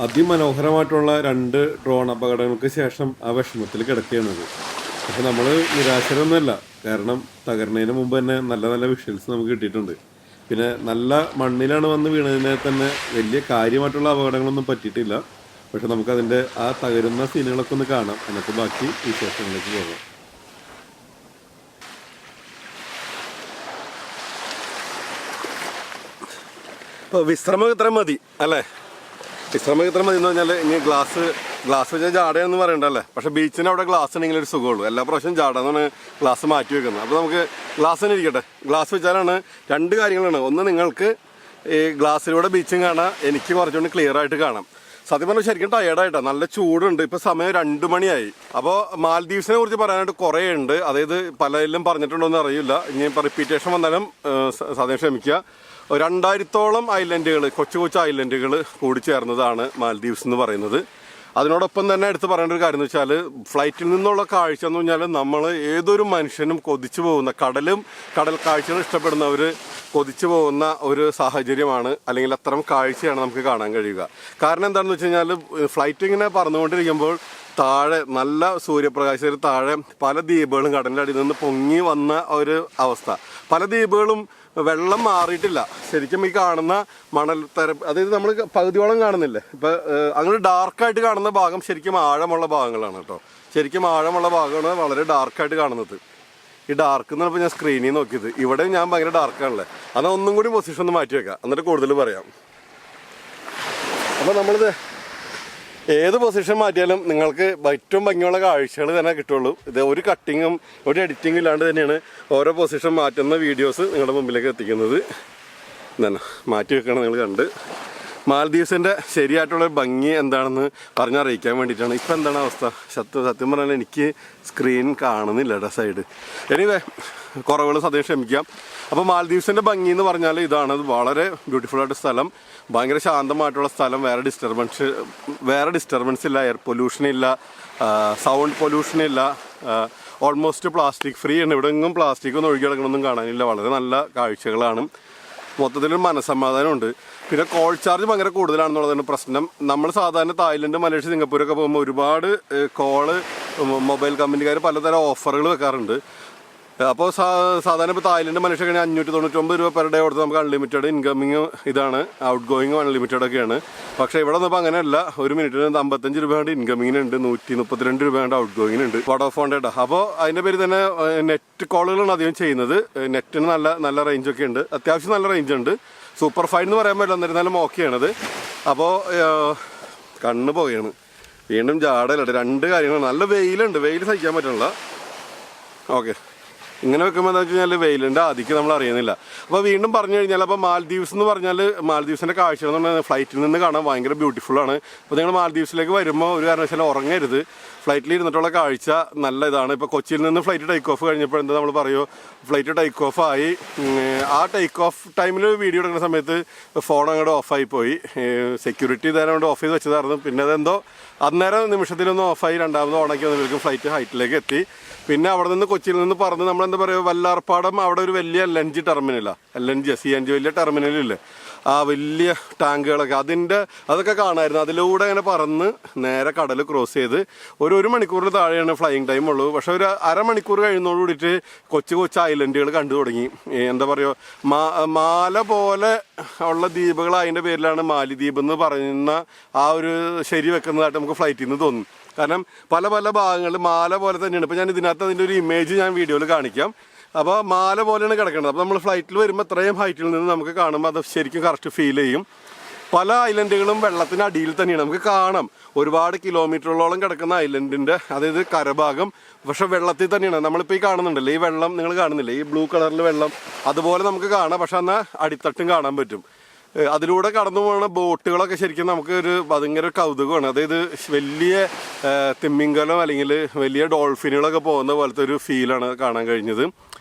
അതിമനോഹരമായിട്ടുള്ള 2 drone അപകടങ്ങൾക്ക് ശേഷം ആ വിഷമത്തിൽ കിടക്കുകയാണത്. പക്ഷെ നമ്മൾ നിരാശരൊന്നുമല്ല. കാരണം തകർന്നതിന് മുമ്പ് തന്നെ നല്ല നല്ല വിഷ്വൽസ് നമുക്ക് കിട്ടിയിട്ടുണ്ട്. പിന്നെ നല്ല മണ്ണിലാണ് വന്ന് വീണതിനെ തന്നെ വലിയ കാര്യമായിട്ടുള്ള അപകടങ്ങളൊന്നും പറ്റിയിട്ടില്ല. പക്ഷെ നമുക്കതിൻ്റെ ആ തകരുന്ന സീനുകളൊക്കെ ഒന്ന് കാണാം. എന്നിട്ട് ബാക്കി വിശേഷങ്ങളിലേക്ക് പോകാം. ഇപ്പോൾ വിശ്രമം ഇത്ര മതി അല്ലേ? വിശ്രമം ഇത്ര മതി എന്ന് പറഞ്ഞാൽ ഇനി ഗ്ലാസ് വെച്ചാൽ ജാടയെന്ന് പറയണ്ടല്ലേ. പക്ഷേ ബീച്ചിന് അവിടെ ഗ്ലാസ് ഉണ്ടെങ്കിൽ ഒരു സുഖമുള്ളൂ. എല്ലാ പ്രാവശ്യം ജാടയെന്നാണ് ഗ്ലാസ് മാറ്റി വെക്കുന്നത്. അപ്പോൾ നമുക്ക് ഗ്ലാസ്സിന് ഇരിക്കട്ടെ. ഗ്ലാസ് വെച്ചാലാണ് 2 കാര്യങ്ങളാണ്. ഒന്ന്, നിങ്ങൾക്ക് ഈ ഗ്ലാസ്സിലൂടെ ബീച്ചും കാണാം, എനിക്ക് കുറച്ചുകൊണ്ട് ക്ലിയർ ആയിട്ട് കാണാം. സത്യം പറഞ്ഞാൽ ശരിക്കും ടയേർഡായിട്ടാണ്. നല്ല ചൂടുണ്ട്. ഇപ്പോൾ സമയം 2 മണിയായി. അപ്പോൾ മാൽദീവ്സിനെ കുറിച്ച് പറയാനായിട്ട് കുറേ ഉണ്ട്. അതായത് പലതിലും പറഞ്ഞിട്ടുണ്ടോ എന്ന് അറിയില്ല. ഇനി ഇപ്പോൾ റിപ്പീറ്റേഷൻ വന്നാലും സത്യം ക്ഷമിക്കുക. 2000-ഓളം ഐലൻഡുകൾ, കൊച്ചു കൊച്ചു ഐലൻഡുകൾ കൂടിച്ചേർന്നതാണ് മാൽദീവ്സ് എന്ന് പറയുന്നത്. അതിനോടൊപ്പം തന്നെ എടുത്ത് പറയേണ്ട ഒരു കാര്യം എന്ന് വെച്ചാൽ, ഫ്ലൈറ്റിൽ നിന്നുള്ള കാഴ്ച എന്ന് പറഞ്ഞാൽ നമ്മൾ ഏതൊരു മനുഷ്യനും കൊതിച്ചു പോകുന്ന, കടൽ കാഴ്ചകൾ ഇഷ്ടപ്പെടുന്നവർ കൊതിച്ചു പോകുന്ന ഒരു സാഹചര്യമാണ്. അല്ലെങ്കിൽ അത്തരം കാഴ്ചയാണ് നമുക്ക് കാണാൻ കഴിയുക. കാരണം എന്താണെന്ന് വെച്ച് കഴിഞ്ഞാൽ, ഫ്ലൈറ്റ് ഇങ്ങനെ പറന്നുകൊണ്ടിരിക്കുമ്പോൾ താഴെ നല്ല സൂര്യപ്രകാശത്തിൽ താഴെ പല ദ്വീപുകളും കടലിൻ്റെ അടിയിൽ നിന്ന് പൊങ്ങി വന്ന ഒരു അവസ്ഥ. പല ദ്വീപുകളും വെള്ളം മാറിയിട്ടില്ല. ശരിക്കും ഈ കാണുന്ന അതായത് നമ്മൾ പകുതിയോളം കാണുന്നില്ലേ, ഇപ്പം അങ്ങനെ ഡാർക്കായിട്ട് കാണുന്ന ഭാഗം ശരിക്കും ആഴമുള്ള ഭാഗങ്ങളാണ് കേട്ടോ. ശരിക്കും ആഴമുള്ള ഭാഗമാണ് വളരെ ഡാർക്കായിട്ട് കാണുന്നത്. ഈ ഡാർക്ക് എന്ന് പറഞ്ഞപ്പോൾ ഞാൻ സ്ക്രീനിൽ നോക്കിയത്, ഇവിടെ ഞാൻ ഭയങ്കര ഡാർക്കാണല്ലേ. എന്നാൽ ഒന്നും കൂടി പൊസിഷൻ ഒന്ന് മാറ്റി വെക്കാം, എന്നിട്ട് കൂടുതൽ പറയാം. അപ്പോൾ നമ്മളിത് ഏത് പൊസിഷൻ മാറ്റിയാലും നിങ്ങൾക്ക് ഏറ്റവും ഭംഗിയുള്ള കാഴ്ചകൾ തന്നെ കിട്ടുള്ളൂ. ഇത് ഒരു കട്ടിങ്ങും ഒരു എഡിറ്റിങ്ങും ഇല്ലാണ്ട് തന്നെയാണ് ഓരോ പൊസിഷൻ മാറ്റുന്ന വീഡിയോസ് നിങ്ങളുടെ മുമ്പിലേക്ക് എത്തിക്കുന്നത്. എന്താണ് മാറ്റി വെക്കണം, നിങ്ങൾ കണ്ട് മാൽദീവ്സിൻ്റെ ശരിയായിട്ടുള്ള ഭംഗി എന്താണെന്ന് പറഞ്ഞറിയിക്കാൻ വേണ്ടിയിട്ടാണ്. ഇപ്പം എന്താണ് അവസ്ഥ? സത്യം പറഞ്ഞാൽ എനിക്ക് സ്ക്രീൻ കാണുന്നില്ല കേട്ടോ സൈഡ്. എനിവേ കുറവുകൾ സത്യം ക്ഷമിക്കാം. അപ്പോൾ മാൽദീവ്സിൻ്റെ ഭംഗി എന്ന് പറഞ്ഞാൽ ഇതാണ്. വളരെ ബ്യൂട്ടിഫുള്ളായിട്ട് സ്ഥലം, ഭയങ്കര ശാന്തമായിട്ടുള്ള സ്ഥലം, വേറെ ഡിസ്റ്റർബൻസ് ഇല്ല, എയർ പൊല്യൂഷൻ ഇല്ല, സൗണ്ട് പൊല്യൂഷൻ ഇല്ല, ഓൾമോസ്റ്റ് പ്ലാസ്റ്റിക് ഫ്രീ ആണ്. ഇവിടെ എങ്ങും പ്ലാസ്റ്റിക് ഒന്നും ഒഴുകി കിടക്കണമെന്നും കാണാനില്ല. വളരെ നല്ല കാഴ്ചകളാണ്. മൊത്തത്തിലൊരു മനസ്സമാധാനമുണ്ട്. പിന്നെ കോൾ ചാർജ് ഭയങ്കര കൂടുതലാണെന്നുള്ളതാണ് പ്രശ്നം. നമ്മൾ സാധാരണ തായ്ലൻഡ്, മലേഷ്യ, സിംഗപ്പൂരൊക്കെ പോകുമ്പോൾ ഒരുപാട് മൊബൈൽ കമ്പനിക്കാർ പലതരം ഓഫറുകൾ വെക്കാറുണ്ട്. അപ്പോൾ സാധാരണ ഇപ്പോൾ തായ്ലൻഡ്, മലേഷ്യ ഒക്കെ 599 രൂപ പെർ ഡേ കൊടുത്ത് നമുക്ക് അൺലിമിറ്റഡ് ഇൻകമിങ് ഇതാണ്, ഔട്ട് ഗോയിങ് അൺലിമിറ്റഡ് ഒക്കെയാണ്. പക്ഷേ ഇവിടെ നിന്നപ്പോൾ അങ്ങനെയല്ല. ഒരു മിനിറ്റിന് 55 രൂപ കൊണ്ട് ഇൻകമിങ്ങിനുണ്ട്, 132 രൂപ കൊണ്ട് ഔട്ട് ഗോയിങ്ങിനുണ്ട് വോഡാഫോണിൻ്റെ കേട്ടോ. അപ്പോൾ അതിൻ്റെ പേര് തന്നെ നെറ്റ് കോളുകളാണ് അധികം ചെയ്യുന്നത്. നെറ്റിന് നല്ല റേഞ്ചൊക്കെ ഉണ്ട്, അത്യാവശ്യം നല്ല റേഞ്ച് ഉണ്ട്. സൂപ്പർ ഫൈൻ എന്ന് പറയാൻ പറ്റില്ല, എന്നിരുന്നാലും ഓക്കെയാണത്. അപ്പോൾ കണ്ണ് പോവുകയാണ്. വീണ്ടും ജാടയിലുണ്ട്. 2 കാര്യങ്ങൾ. നല്ല വെയിലുണ്ട്, വെയിൽ സഹിക്കാൻ പറ്റണില്ല. ഓക്കെ, ഇങ്ങനെ വെക്കുമ്പോൾ എന്താ വെച്ച് കഴിഞ്ഞാൽ വെയിലിൻ്റെ ആദിക്ക് നമ്മൾ അറിയുന്നില്ല. അപ്പോൾ വീണ്ടും പറഞ്ഞു കഴിഞ്ഞാൽ, അപ്പോൾ മാൽദീവ്സ് എന്ന് പറഞ്ഞാൽ മാൽദീവ്സിൻ്റെ കാഴ്ച എന്ന് പറഞ്ഞാൽ ഫ്ലൈറ്റിൽ നിന്ന് കാണാൻ ഭയങ്കര ബ്യൂട്ടിഫുള്ളാണ്. അപ്പോൾ നിങ്ങൾ മാൽദീവ്സിലേക്ക് വരുമ്പോൾ ഒരു കാരണവശാലും ഉറങ്ങരുത്. ഫ്ലൈറ്റിൽ ഇരുന്നിട്ടുള്ള കാഴ്ച നല്ല ഇതാണ്. ഇപ്പോൾ കൊച്ചിയിൽ നിന്ന് ഫ്ലൈറ്റ് ടേക്ക് ഓഫ് കഴിഞ്ഞപ്പോൾ എന്താ നമ്മൾ പറയുമോ, ഫ്ലൈറ്റ് ടേക്ക് ഓഫ് ആയി. ആ ടേക്ക് ഓഫ് ടൈമിൽ വീഡിയോ എടുക്കുന്ന സമയത്ത് ഫോൺ അങ്ങോട്ട് ഓഫായി പോയി. സെക്യൂരിറ്റി ഇതേനെ കൊണ്ട് ഓഫ് ചെയ്ത് വെച്ചതായിരുന്നു. പിന്നെ അതെന്തോ അന്നേരം നിമിഷത്തിലൊന്ന് ഓഫായി രണ്ടാമത് ഓണാക്കി വന്നവർക്ക് ഫ്ലൈറ്റ് ഹൈറ്റിലേക്ക് എത്തി. പിന്നെ അവിടെ നിന്ന് കൊച്ചിയിൽ നിന്ന് പറഞ്ഞ് നമ്മളെന്താ പറയുക, വല്ലാർപ്പാടം അവിടെ ഒരു വലിയ LNG ടെർമിനലാണ്, LNG CNG വലിയ ടെർമിനലില്ലേ, ആ വലിയ ടാങ്കുകളൊക്കെ അതൊക്കെ കാണാമായിരുന്നു. അതിലൂടെ അങ്ങനെ പറന്ന് നേരെ കടൽ ക്രോസ് ചെയ്ത് ഒരു മണിക്കൂറിന് താഴെയാണ് ഫ്ലൈയിങ് ടൈം ഉള്ളൂ. പക്ഷെ ഒരു അരമണിക്കൂർ കഴിയുന്നതോട് കൂടിയിട്ട് കൊച്ചു ഐലൻഡുകൾ കണ്ടു തുടങ്ങി. എന്താ പറയുക, മാല പോലെ ഉള്ള ദ്വീപുകൾ, അതിൻ്റെ പേരിലാണ് മാലിദ്വീപ് എന്ന് പറയുന്ന ആ ഒരു ശരി വെക്കുന്നതായിട്ട് നമുക്ക് ഫ്ലൈറ്റിൽ നിന്ന് തോന്നും. കാരണം പല ഭാഗങ്ങളിൽ മാല പോലെ തന്നെയാണ്. ഇപ്പോൾ ഞാൻ ഇതിനകത്ത് അതിൻ്റെ ഒരു ഇമേജ് ഞാൻ വീഡിയോയിൽ കാണിക്കാം. അപ്പോൾ മാല പോലെയാണ് കിടക്കുന്നത്. അപ്പോൾ നമ്മൾ ഫ്ലൈറ്റിൽ വരുമ്പോൾ ഇത്രയും ഹൈറ്റിൽ നിന്ന് നമുക്ക് കാണുമ്പോൾ അത് ശരിക്കും കറക്റ്റ് ഫീൽ ചെയ്യും. പല ഐലൻഡുകളും വെള്ളത്തിൻ്റെ അടിയിൽ തന്നെയാണ്, നമുക്ക് കാണാം. ഒരുപാട് കിലോമീറ്ററുകളോളം കിടക്കുന്ന ഐലൻഡിൻ്റെ, അതായത് കരഭാഗം പക്ഷെ വെള്ളത്തിൽ തന്നെയാണ്. നമ്മളിപ്പോൾ ഈ കാണുന്നുണ്ടല്ലോ, ഈ വെള്ളം നിങ്ങൾ കാണുന്നില്ലേ, ഈ ബ്ലൂ കളറിൽ വെള്ളം, അതുപോലെ നമുക്ക് കാണാം. പക്ഷെ എന്നാൽ അടിത്തട്ടും കാണാൻ പറ്റും. അതിലൂടെ കടന്നു പോകുന്ന ബോട്ടുകളൊക്കെ ശരിക്കും നമുക്ക് ഭയങ്കര കൗതുകമാണ്. അതായത് വലിയ തിമ്മിങ്കലം അല്ലെങ്കിൽ വലിയ ഡോൾഫിനുകളൊക്കെ പോകുന്ന പോലത്തെ ഒരു ഫീലാണ് കാണാൻ കഴിഞ്ഞത്.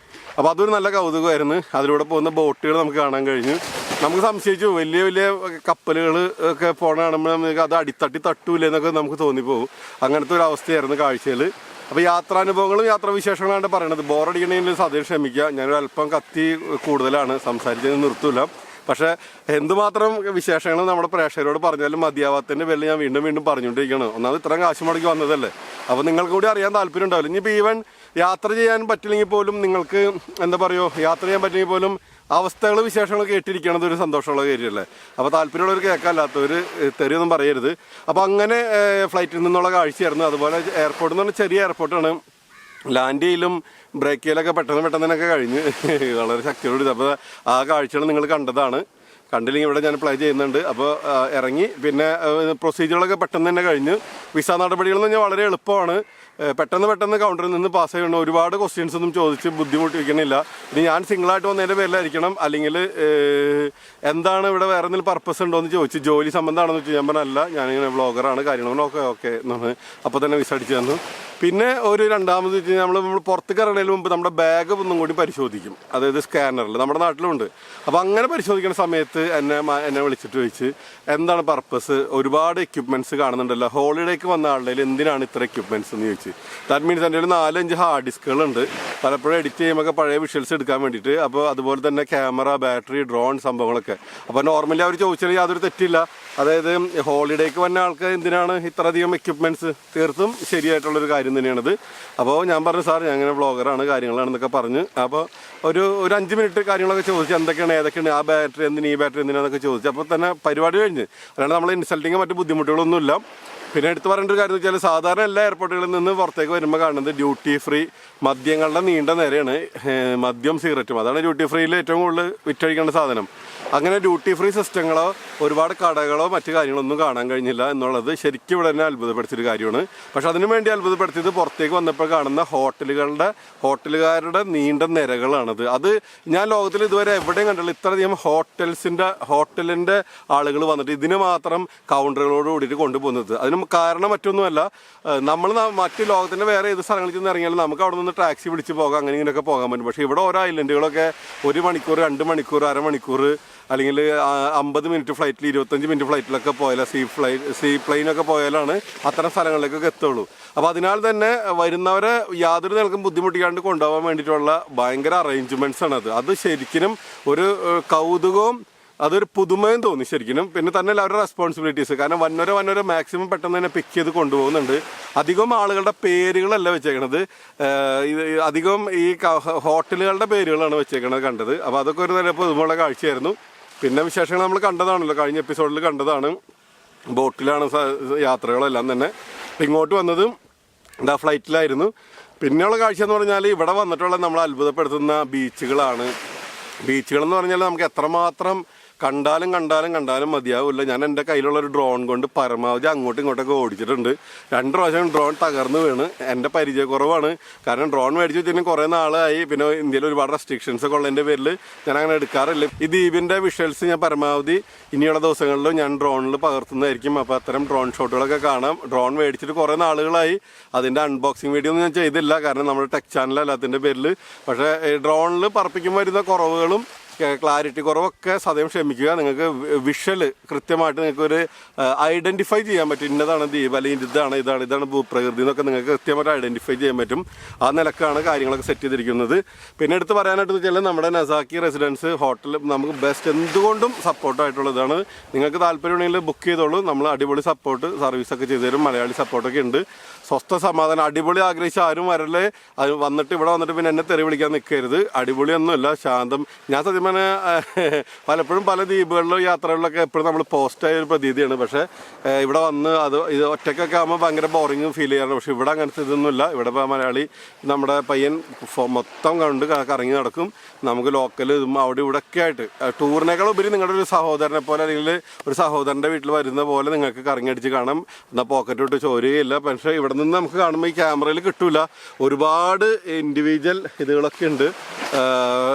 അപ്പോൾ അതൊരു നല്ല കൗതുകമായിരുന്നു. അതിലൂടെ പോകുന്ന ബോട്ടുകൾ നമുക്ക് കാണാൻ കഴിഞ്ഞു. നമുക്ക് സംശയിച്ചു, വലിയ കപ്പലുകൾ ഒക്കെ പോകണ കാണുമ്പോൾ നമുക്ക് അത് അടിത്തട്ടി തട്ടൂല്ലേ എന്നൊക്കെ നമുക്ക് തോന്നിപ്പോകും. അങ്ങനത്തെ ഒരു അവസ്ഥയായിരുന്നു കാഴ്ചയിൽ. അപ്പോൾ യാത്രാനുഭവങ്ങളും യാത്രാവിശേഷങ്ങളാണ് പറയണത്. ബോറടിക്കണമെങ്കിൽ സദ്യം ക്ഷമിക്കുക. ഞാനൊരു അല്പം കത്തി കൂടുതലാണ്, സംസാരിച്ചത് നിർത്തൂല. പക്ഷേ എന്തുമാത്രം വിശേഷങ്ങൾ നമ്മുടെ പ്രേക്ഷകരോട് പറഞ്ഞാലും മതിയാവാത്തതിൻ്റെ പേരിൽ ഞാൻ വീണ്ടും വീണ്ടും പറഞ്ഞുകൊണ്ടിരിക്കുകയാണ്. ഒന്നാമത് ഇത്രയും കാശ് മുടക്കി വന്നതല്ലേ, അപ്പോൾ നിങ്ങൾക്ക് കൂടി അറിയാൻ താല്പര്യം ഉണ്ടാവില്ല. ഇനിയിപ്പോൾ ഈവൻ യാത്ര ചെയ്യാൻ പറ്റില്ലെങ്കിൽ പോലും നിങ്ങൾക്ക് എന്താ പറയുക, യാത്ര ചെയ്യാൻ പറ്റില്ലെങ്കിൽ പോലും അവസ്ഥകൾ വിശേഷങ്ങൾ കേട്ടിരിക്കണത് ഒരു സന്തോഷമുള്ള കാര്യമല്ലേ. അപ്പോൾ താല്പര്യമുള്ളവർ കേൾക്കാല്ലാത്തവർ തെറിയൊന്നും പറയരുത്. അപ്പോൾ അങ്ങനെ ഫ്ലൈറ്റിൽ നിന്നുള്ള കാഴ്ചയായിരുന്നു. അതുപോലെ എയർപോർട്ട് എന്ന് പറഞ്ഞാൽ ചെറിയ എയർപോർട്ടാണ്. ലാൻഡ് ചെയ്യലും ബ്രേക്ക് ചെയ്യലൊക്കെ പെട്ടെന്ന് തന്നെയൊക്കെ കഴിഞ്ഞ് വളരെ ശക്തിയോട്. അപ്പോൾ ആ കാഴ്ചകൾ നിങ്ങൾ കണ്ടില്ലെങ്കിൽ ഇവിടെ ഞാൻ പ്ലേ ചെയ്യുന്നുണ്ട്. അപ്പോൾ ഇറങ്ങി പിന്നെ പ്രൊസീജിയറുകളൊക്കെ പെട്ടെന്ന് തന്നെ കഴിഞ്ഞ്. വിസ നടപടികളെന്ന് പറഞ്ഞാൽ വളരെ എളുപ്പമാണ്. പെട്ടെന്ന് കൗണ്ടറിൽ നിന്ന് പാസ് ചെയ്യണം. ഒരുപാട് ക്വസ്റ്റ്യൻസ് ഒന്നും ചോദിച്ച് ബുദ്ധിമുട്ടിക്കണില്ല. ഇനി ഞാൻ സിംഗിളായിട്ട് വന്നതിൻ്റെ പേരിലായിരിക്കണം, അല്ലെങ്കിൽ എന്താണ് ഇവിടെ വേറെ എന്തെങ്കിലും പർപ്പസ് ഉണ്ടോ എന്ന് ചോദിച്ചു. ജോലി സംബന്ധമാണെന്ന് വെച്ചാൽ ഞാൻ പറഞ്ഞല്ല, ഞാനിങ്ങനെ വ്ളോഗറാണ് കാര്യങ്ങൾ ഓക്കെ എന്നാണ്. അപ്പോൾ തന്നെ വിസ അടിച്ചു തന്നു. പിന്നെ ഒരു രണ്ടാമത് വെച്ച് കഴിഞ്ഞാൽ നമ്മൾ പുറത്തേക്ക് ഇറങ്ങുന്നതിന് മുമ്പ് നമ്മുടെ ബാഗ് ഒന്നും കൂടി പരിശോധിക്കും, അതായത് സ്കാനറിൽ. നമ്മുടെ നാട്ടിലുണ്ട്. അപ്പോൾ അങ്ങനെ പരിശോധിക്കുന്ന സമയത്ത് എന്നെ വിളിച്ചിട്ട് ചോദിച്ച് എന്താണ് പർപ്പസ്, ഒരുപാട് എക്യുപ്മെൻറ്റ്സ് കാണുന്നുണ്ടല്ലോ, ഹോളിഡേക്ക് വന്ന ആളുടെ എന്തിനാണ് ഇത്ര എക്യുപ്മെൻറ്റ്സ് എന്ന് ചോദിച്ചു. ദാറ്റ് മീൻസ് എൻ്റെ ഒരു 4-5 ഹാർഡ് ഡിസ്കുകളുണ്ട്, പലപ്പോഴും എഡിറ്റ് ചെയ്യുമ്പോൾ പഴയ വിഷ്വൽസ് എടുക്കാൻ വേണ്ടിയിട്ട്. അപ്പോൾ അതുപോലെ തന്നെ ക്യാമറ, ബാറ്ററി, ഡ്രോൺ സംഭവങ്ങളൊക്കെ. അപ്പോൾ നോർമലി അവർ ചോദിച്ചാൽ യാതൊരു തെറ്റില്ല. അതായത് ഹോളിഡേക്ക് വന്ന ആൾക്ക് എന്തിനാണ് ഇത്രയധികം എക്യുപ്മെൻറ്റ്സ്, തീർത്തും ശരിയായിട്ടുള്ളൊരു കാര്യം തന്നെയാണത്. അപ്പോൾ ഞാൻ പറഞ്ഞു സാർ ഞാൻ അങ്ങനെ വ്ളോഗറാണ് കാര്യങ്ങളാണെന്നൊക്കെ പറഞ്ഞ്. അപ്പോൾ ഒരു 5 മിനിറ്റ് കാര്യങ്ങളൊക്കെ ചോദിച്ചു, എന്തൊക്കെയാണ് ഏതൊക്കെയാണ്, ആ ബാറ്ററി എന്തിനാ ഈ ബാറ്ററി എന്തിനാന്നൊക്കെ ചോദിച്ചു. അപ്പോൾ തന്നെ പരിപാടി കഴിഞ്ഞ്. അല്ലാണ്ട് നമ്മൾ ഇൻസൾട്ടിങ് മറ്റു ബുദ്ധിമുട്ടുകളൊന്നുമില്ല. പിന്നെ എടുത്ത് പറയേണ്ട ഒരു കാര്യം എന്ന് വെച്ചാൽ സാധാരണ എല്ലാ എയർപോർട്ടുകളിൽ നിന്ന് പുറത്തേക്ക് വരുമ്പോൾ കാണുന്നത് ഡ്യൂട്ടി ഫ്രീ മദ്യങ്ങളുടെ നീണ്ട നിരയാണ്. മദ്യം സിഗരറ്റും അതാണ് ഡ്യൂട്ടി ഫ്രീയിൽ ഏറ്റവും കൂടുതൽ വിറ്റഴിക്കേണ്ട സാധനം. അങ്ങനെ ഡ്യൂട്ടി ഫ്രീ സിസ്റ്റങ്ങളോ ഒരുപാട് കടകളോ മറ്റു കാര്യങ്ങളൊന്നും കാണാൻ കഴിഞ്ഞില്ല എന്നുള്ളത് ശരിക്കും ഇവിടെ തന്നെ അത്ഭുതപ്പെടുത്തിയൊരു കാര്യമാണ്. പക്ഷെ അതിനു വേണ്ടി അത്ഭുതപ്പെടുത്തിയത് പുറത്തേക്ക് വന്നപ്പോൾ കാണുന്ന ഹോട്ടലുകാരുടെ നീണ്ട നിരകളാണത്. അത് ഞാൻ ലോകത്തിൽ ഇതുവരെ എവിടെയും കണ്ടില്ല. ഇത്രയധികം ഹോട്ടലിൻ്റെ ആളുകൾ വന്നിട്ട് ഇതിന് മാത്രം കൗണ്ടറുകളോട് കൂടിയിട്ട് കൊണ്ടുപോകുന്നത്. അതിന് കാരണം മറ്റൊന്നുമല്ല, നമ്മൾ മറ്റ് ലോകത്തിൻ്റെ വേറെ ഏത് സ്ഥലങ്ങളിൽ ചെന്ന് ഇറങ്ങിയാലും നമുക്ക് അവിടെ നിന്ന് ടാക്സി വിളിച്ച് പോകാം, അങ്ങനെ ഇങ്ങനെയൊക്കെ പോകാൻ പറ്റും. പക്ഷേ ഇവിടെ ഓരോ ഐലൻഡുകളൊക്കെ 1 മണിക്കൂർ, 2 മണിക്കൂർ, അരമണിക്കൂർ, അല്ലെങ്കിൽ 50 മിനിറ്റ് ഫ്ലൈറ്റിൽ, 25 മിനിറ്റ് ഫ്ലൈറ്റിലൊക്കെ പോയാൽ, സീ പ്ലെയിനൊക്കെ പോയാലാണ് അത്തരം സ്ഥലങ്ങളിലേക്കൊക്കെ എത്തുള്ളൂ. അപ്പോൾ അതിനാൽ തന്നെ വരുന്നവരെ യാതൊരു നിലക്കും ബുദ്ധിമുട്ടിക്കാണ്ട് കൊണ്ടുപോകാൻ വേണ്ടിയിട്ടുള്ള ഭയങ്കര അറേഞ്ച്മെൻറ്റ്സ് ആണത്. അത് ശരിക്കും ഒരു കൗതുകവും അതൊരു പുതുമയും തോന്നി ശരിക്കും. പിന്നെ തന്നെ അവരുടെ റെസ്പോൺസിബിലിറ്റീസ്, കാരണം വന്നവരെ മാക്സിമം പെട്ടെന്ന് തന്നെ പിക്ക് ചെയ്ത് കൊണ്ടുപോകുന്നുണ്ട്. അധികം ആളുകളുടെ പേരുകളല്ല വെച്ചേക്കണത്, അധികം ഈ ഹോട്ടലുകളുടെ പേരുകളാണ് വെച്ചേക്കണത് കണ്ടത്. അപ്പോൾ അതൊക്കെ ഒരു നല്ല പുതുമയുള്ള കാഴ്ചയായിരുന്നു. പിന്നെ വിശേഷങ്ങൾ നമ്മൾ കണ്ടതാണല്ലോ, കഴിഞ്ഞ എപ്പിസോഡിൽ കണ്ടതാണ്. ബോട്ടിലാണ് യാത്രകളെല്ലാം തന്നെ. ഇങ്ങോട്ട് വന്നതും ഫ്ലൈറ്റിലായിരുന്നു. പിന്നെയുള്ള കാഴ്ച എന്ന് പറഞ്ഞാൽ ഇവിടെ വന്നിട്ടുള്ള നമ്മൾ അത്ഭുതപ്പെടുത്തുന്ന ബീച്ചുകളെന്ന് പറഞ്ഞാൽ നമുക്ക് എത്രമാത്രം കണ്ടാലും മതിയാവില്ല. ഞാൻ എൻ്റെ കയ്യിലുള്ളൊരു ഡ്രോൺ കൊണ്ട് പരമാവധി അങ്ങോട്ടും ഇങ്ങോട്ടൊക്കെ ഓടിച്ചിട്ടുണ്ട്. 2 പ്രാവശ്യം ഡ്രോൺ തകർന്നു വീണ്. എൻ്റെ പരിചയക്കുറവാണ്, കാരണം ഡ്രോൺ മേടിച്ച് വെച്ചിട്ടുണ്ടെങ്കിൽ കുറേ നാളായി. പിന്നെ ഇന്ത്യയിൽ ഒരുപാട് റെസ്ട്രിക്ഷൻസ് ഒക്കെ ഉള്ളതിൻ്റെ പേരിൽ ഞാൻ അങ്ങനെ എടുക്കാറില്ല. ഈ ദ്വീപിൻ്റെ വിഷ്വൽസ് ഞാൻ പരമാവധി ഇനിയുള്ള ദിവസങ്ങളിലും ഞാൻ ഡ്രോണിൽ പകർത്തുന്നതായിരിക്കും. അപ്പോൾ അത്തരം ഡ്രോൺ ഷോട്ടുകളൊക്കെ കാണാം. ഡ്രോൺ മേടിച്ചിട്ട് കുറേ നാളുകളായി. അതിൻ്റെ അൺബോക്സിങ് വീഡിയോ ഒന്നും ഞാൻ ചെയ്തില്ല, കാരണം നമ്മുടെ ടെക് ചാനൽ അല്ലാത്തതിൻ്റെ പേരിൽ. പക്ഷേ ഡ്രോണിൽ പറപ്പിക്കുമ്പോൾ വരുന്ന കുറവുകളും ക്ലാരിറ്റി കുറവൊക്കെ സദയം ക്ഷമിക്കുക. നിങ്ങൾക്ക് വിഷ്വൽ കൃത്യമായിട്ട് നിങ്ങൾക്കൊരു ഐഡൻറ്റിഫൈ ചെയ്യാൻ പറ്റും. ഇന്നതാണ് ദ്വീപ്, അല്ലെങ്കിൽ ഇതാണ് ഭൂപ്രകൃതി എന്നൊക്കെ നിങ്ങൾക്ക് കൃത്യമായിട്ട് ഐഡൻറ്റിഫൈ ചെയ്യാൻ പറ്റും. ആ നിലക്കാണ് കാര്യങ്ങളൊക്കെ സെറ്റ് ചെയ്തിരിക്കുന്നത്. പിന്നെ എടുത്ത് പറയാനായിട്ട് വെച്ചാൽ നമ്മുടെ നസാക്കി റെസിഡൻസ് ഹോട്ടൽ നമുക്ക് ബെസ്റ്റ്, എന്തുകൊണ്ടും സപ്പോർട്ടായിട്ടുള്ളതാണ്. നിങ്ങൾക്ക് താല്പര്യമുണ്ടെങ്കിൽ ബുക്ക് ചെയ്തോളൂ. നമ്മൾ അടിപൊളി സർവീസൊക്കെ ചെയ്തു തരും. മലയാളി സപ്പോർട്ടൊക്കെ ഉണ്ട്. സ്വസ്ഥ സമാധാനം, അടിപൊളി ആഗ്രഹിച്ച ആരും വരല്ലേ. അത് ഇവിടെ വന്നിട്ട് പിന്നെ എന്നെ തെറി വിളിക്കാൻ നിൽക്കരുത്. അടിപൊളിയൊന്നുമില്ല, ശാന്തം. ഞാൻ സത്യം പലപ്പോഴും പല ദ്വീപുകളിലും യാത്രകളിലൊക്കെ എപ്പോഴും നമ്മൾ പോസ്റ്റായ ഒരു പ്രതീതിയാണ്. പക്ഷേ ഇവിടെ വന്ന് ഇത് ഒറ്റയ്ക്കൊക്കെ ആകുമ്പോൾ ഭയങ്കര ബോറിങ് ഫീൽ ചെയ്യാറുണ്ട്. പക്ഷേ ഇവിടെ അങ്ങനത്തെ ഇതൊന്നുമില്ല. ഇവിടെ മലയാളി നമ്മുടെ പയ്യൻ മൊത്തം കണ്ട് കറങ്ങി നടക്കും. നമുക്ക് ലോക്കൽ അവിടെ ഇവിടെ ഒക്കെ ആയിട്ട് ടൂറിനേക്കാൾ ഉപരി നിങ്ങളുടെ ഒരു സഹോദരനെ പോലെ, അല്ലെങ്കിൽ ഒരു സഹോദരൻ്റെ വീട്ടിൽ വരുന്ന പോലെ നിങ്ങൾക്ക് കറങ്ങിയടിച്ച് കാണാം. എന്നാൽ പോക്കറ്റ് വിട്ട് ചോരുകയില്ല. പക്ഷേ ഇവിടെ നിന്ന് നമുക്ക് കാണുമ്പോൾ ഈ ക്യാമറയിൽ കിട്ടൂല. ഒരുപാട് ഇൻഡിവിജ്വൽ ഇതുകളൊക്കെ ഉണ്ട്.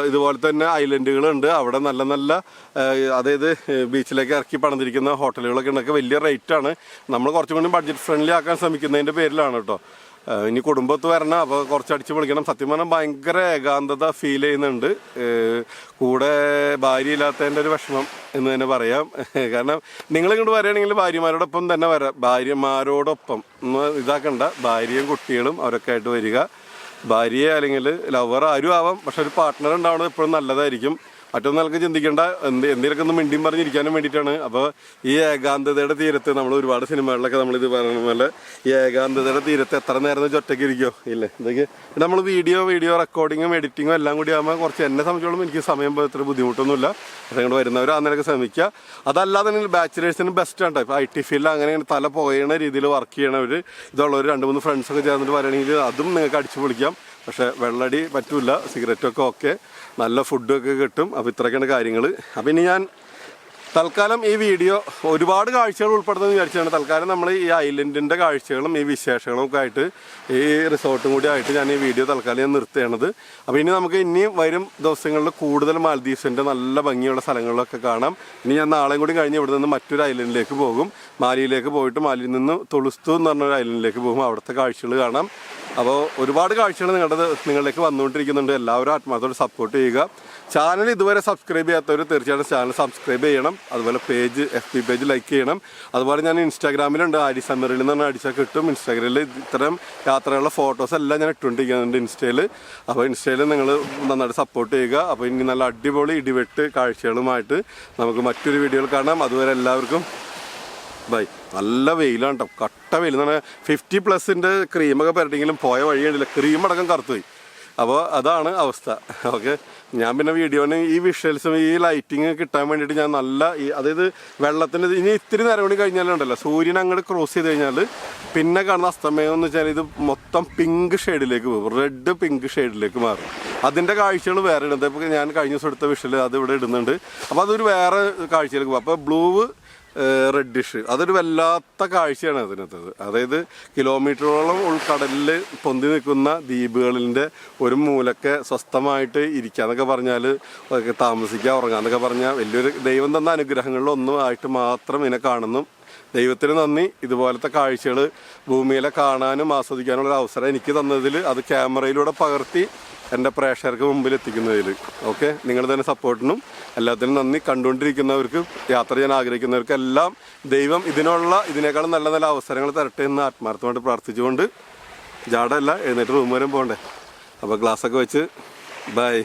ഇതുപോലെ തന്നെ ഐലൻഡുകളുണ്ട്. അവിടെ നല്ല അതായത് ബീച്ചിലേക്ക് ഇറക്കി പണിതിരിക്കുന്ന ഹോട്ടലുകളൊക്കെ ഉണ്ടൊക്കെ വലിയ റേറ്റാണ്. നമ്മൾ കുറച്ചും കൂടി ബഡ്ജറ്റ് ഫ്രണ്ട്ലി ആക്കാൻ ശ്രമിക്കുന്നതിൻ്റെ പേരിലാണ് കേട്ടോ. ഇനി കുടുംബത്ത് വരണം, അപ്പോൾ കുറച്ച് അടിച്ച് പൊളിക്കണം. സത്യം പറഞ്ഞാൽ ഭയങ്കര ഏകാന്തത ഫീൽ ചെയ്യുന്നുണ്ട്. കൂടെ ഭാര്യ ഇല്ലാത്തതിൻ്റെ ഒരു വിഷമം എന്ന് തന്നെ പറയാം. കാരണം നിങ്ങളിങ്ങോട്ട് വരികയാണെങ്കിൽ ഭാര്യമാരോടൊപ്പം തന്നെ വരാം. ഭാര്യമാരോടൊപ്പം ഇതാക്കണ്ട, ഭാര്യയും കുട്ടികളും അവരൊക്കെ ആയിട്ട് വരിക. ഭാര്യയെ അല്ലെങ്കിൽ ലവർ ആരും ആവാം, പക്ഷെ ഒരു പാർട്ട്ണർ ഉണ്ടാവുന്നത് എപ്പോഴും നല്ലതായിരിക്കും. മറ്റൊന്നും നിലക്ക് ചിന്തിക്കേണ്ട, എന്തെങ്കിലുമൊക്കെ ഒന്ന് മിണ്ടിയും പറഞ്ഞിരിക്കാനും വേണ്ടിയിട്ടാണ്. അപ്പോൾ ഈ ഏകാന്തതയുടെ തീരത്ത് നമ്മൾ ഒരുപാട് സിനിമകളിലൊക്കെ നമ്മളിത് പറയുന്ന പോലെ ഈ ഏകാന്തതയുടെ തീരത്ത് എത്ര നേരം ഒറ്റയ്ക്ക് ഇരിക്കുമോ ഇല്ലേ. ഇതൊക്കെ നമ്മൾ വീഡിയോ റെക്കോർഡിങ്ങും എഡിറ്റിങ്ങും എല്ലാം കൂടി ആകുമ്പോൾ കുറച്ച് എന്നെ സംബന്ധിച്ചോളം എനിക്ക് സമയം ഇത്ര ബുദ്ധിമുട്ടൊന്നുമില്ല. പക്ഷേ ഇങ്ങോട്ട് വരുന്നവർ അന്നേരമൊക്കെ ശ്രമിക്കുക. അതല്ലാതെ ബാച്ചിലേഴ്സിന് ബെസ്റ്റാണ്. ഇപ്പോൾ IT ഫീൽഡിൽ അങ്ങനെ തല പുകയണ രീതിയിൽ വർക്ക് ചെയ്യണവർ ഇതുള്ളവർ 2-3 ഫ്രണ്ട്സൊക്കെ ചേർന്നിട്ട് പറയുകയാണെങ്കിൽ അതും നിങ്ങൾക്ക് അടിച്ചു പൊളിക്കാം. പക്ഷേ വെള്ളടി പറ്റില്ല, സിഗരറ്റൊക്കെ ഓക്കെ, നല്ല ഫുഡൊക്കെ കിട്ടും. അപ്പോൾ ഇത്രയൊക്കെയാണ് കാര്യങ്ങൾ. അപ്പോൾ ഇനി ഞാൻ തൽക്കാലം ഈ വീഡിയോ ഒരുപാട് കാഴ്ചകൾ ഉൾപ്പെടുത്തുമെന്ന് വിചാരിച്ചാണ്. തൽക്കാലം നമ്മൾ ഈ ഐലൻഡിൻ്റെ കാഴ്ചകളും ഈ വിശേഷങ്ങളും ഒക്കെ ആയിട്ട് ഈ റിസോർട്ടും കൂടി ആയിട്ട് ഞാൻ ഈ വീഡിയോ തൽക്കാലം ഞാൻ നിർത്തുകയാണത്. അപ്പോൾ ഇനി നമുക്ക് ഇനിയും വരും ദിവസങ്ങളിൽ കൂടുതൽ മാൽദീവ്സിൻ്റെ നല്ല ഭംഗിയുള്ള സ്ഥലങ്ങളിലൊക്കെ കാണാം. ഇനി ഞാൻ നാളെയും കൂടി കഴിഞ്ഞ് ഇവിടെ നിന്ന് മറ്റൊരു ഐലൻഡിലേക്ക് പോകും. മാലിയിലേക്ക് പോയിട്ട് മാലിയിൽ നിന്ന് തുളുസ്തു എന്ന് പറഞ്ഞൊരു ഐലൻഡിലേക്ക് പോകും. അവിടുത്തെ കാഴ്ചകൾ കാണാം. അപ്പോൾ ഒരുപാട് കാഴ്ചകൾ നിങ്ങളിലേക്ക് വന്നുകൊണ്ടിരിക്കുന്നുണ്ട്. എല്ലാവരും ആത്മാർത്ഥത്തോടെ സപ്പോർട്ട് ചെയ്യുക. ചാനൽ ഇതുവരെ സബ്സ്ക്രൈബ് ചെയ്യാത്തവർ തീർച്ചയായിട്ടും ചാനൽ സബ്സ്ക്രൈബ് ചെയ്യണം. അതുപോലെ FB പേജ് ലൈക്ക് ചെയ്യണം. അതുപോലെ ഞാൻ ഇൻസ്റ്റാഗ്രാമിലുണ്ട്, ആരി സമറിൽ എന്ന് പറഞ്ഞാൽ അടിച്ചാൽ കിട്ടും. ഇൻസ്റ്റാഗ്രാമിൽ ഇത്തരം യാത്രകളുടെ ഫോട്ടോസ് എല്ലാം ഞാൻ ഇട്ടുകൊണ്ടിരിക്കുന്നുണ്ട് ഇൻസ്റ്റയിൽ. അപ്പോൾ ഇൻസ്റ്റയിൽ നിങ്ങൾ നന്നായിട്ട് സപ്പോർട്ട് ചെയ്യുക. അപ്പോൾ ഇനി നല്ല അടിപൊളി ഇടിവെട്ട് കാഴ്ചകളുമായിട്ട് നമുക്ക് മറ്റൊരു വീഡിയോയിൽ കാണാം. അതുവരെ എല്ലാവർക്കും ബൈ. നല്ല വെയിലാണ് കേട്ടോ, കട്ട വെയിൽ എന്ന് പറഞ്ഞാൽ 50+ ക്രീമൊക്കെ പരട്ടിയെങ്കിലും പോയ വഴി കണ്ടില്ല, ക്രീമടക്കം കറുത്തുപോയി. അപ്പോൾ അതാണ് അവസ്ഥ. ഓക്കെ, ഞാൻ പിന്നെ വീഡിയോന് ഈ വിഷ്വൽസും ഈ ലൈറ്റിങ് കിട്ടാൻ വേണ്ടിയിട്ട് ഞാൻ നല്ല അതായത് വെള്ളത്തിൻ്റെ ഇനി ഇത്തിരി നേരം കൂടി കഴിഞ്ഞാലുണ്ടല്ലോ സൂര്യൻ അങ്ങോട്ട് ക്രോസ് ചെയ്ത് കഴിഞ്ഞാൽ പിന്നെ കാണുന്ന അസ്തമയം എന്ന് വെച്ചാൽ ഇത് മൊത്തം പിങ്ക് ഷെയ്ഡിലേക്ക് പോകും, റെഡ് പിങ്ക് ഷെയ്ഡിലേക്ക് മാറും. അതിൻ്റെ കാഴ്ചകൾ വേറെ ഇടുന്നത്. ഇപ്പോൾ ഞാൻ കഴിഞ്ഞ ദിവസം എടുത്ത വിഷ്വൽ അത് ഇവിടെ ഇടുന്നുണ്ട്. അപ്പോൾ അതൊരു വേറെ കാഴ്ചയിലേക്ക് പോകും. അപ്പോൾ ബ്ലൂ റെഡിഷ് അതൊരു വല്ലാത്ത കാഴ്ചയാണ് അതിനകത്തത്. അതായത് കിലോമീറ്ററോളം ഉൾക്കടലിൽ പൊന്തി നിൽക്കുന്ന ദ്വീപുകളിൻ്റെ ഒരു മൂലക്കെ സ്വസ്ഥമായിട്ട് ഇരിക്കാന്നൊക്കെ പറഞ്ഞാൽ താമസിക്കുക, ഉറങ്ങാന്നൊക്കെ പറഞ്ഞാൽ വലിയൊരു ദൈവം തന്ന അനുഗ്രഹങ്ങളിലൊന്നും ആയിട്ട് മാത്രം ഇതിനെ കാണുന്നു. ദൈവത്തിന് നന്ദി. ഇതുപോലത്തെ കാഴ്ചകൾ ഭൂമിയിലെ കാണാനും ആസ്വദിക്കാനുള്ള അവസരം എനിക്ക് തന്നതിൽ, അത് ക്യാമറയിലൂടെ പകർത്തി എൻ്റെ പ്രേക്ഷകർക്ക് മുമ്പിൽ എത്തിക്കുന്നതിൽ. ഓക്കെ, നിങ്ങൾ തന്നെ സപ്പോർട്ടിനും എല്ലാത്തിനും നന്ദി. കണ്ടുകൊണ്ടിരിക്കുന്നവർക്കും യാത്ര ചെയ്യാൻ ആഗ്രഹിക്കുന്നവർക്കും എല്ലാം ദൈവം ഇതിനേക്കാളും നല്ല നല്ല അവസരങ്ങൾ തരട്ടെ എന്ന് ആത്മാർത്ഥമായിട്ട് പ്രാർത്ഥിച്ചുകൊണ്ട് ജാടല്ല എഴുന്നേറ്റ് റൂം വരെ പോകണ്ടേ. അപ്പോൾ ഗ്ലാസ്സൊക്കെ വെച്ച് ബൈ.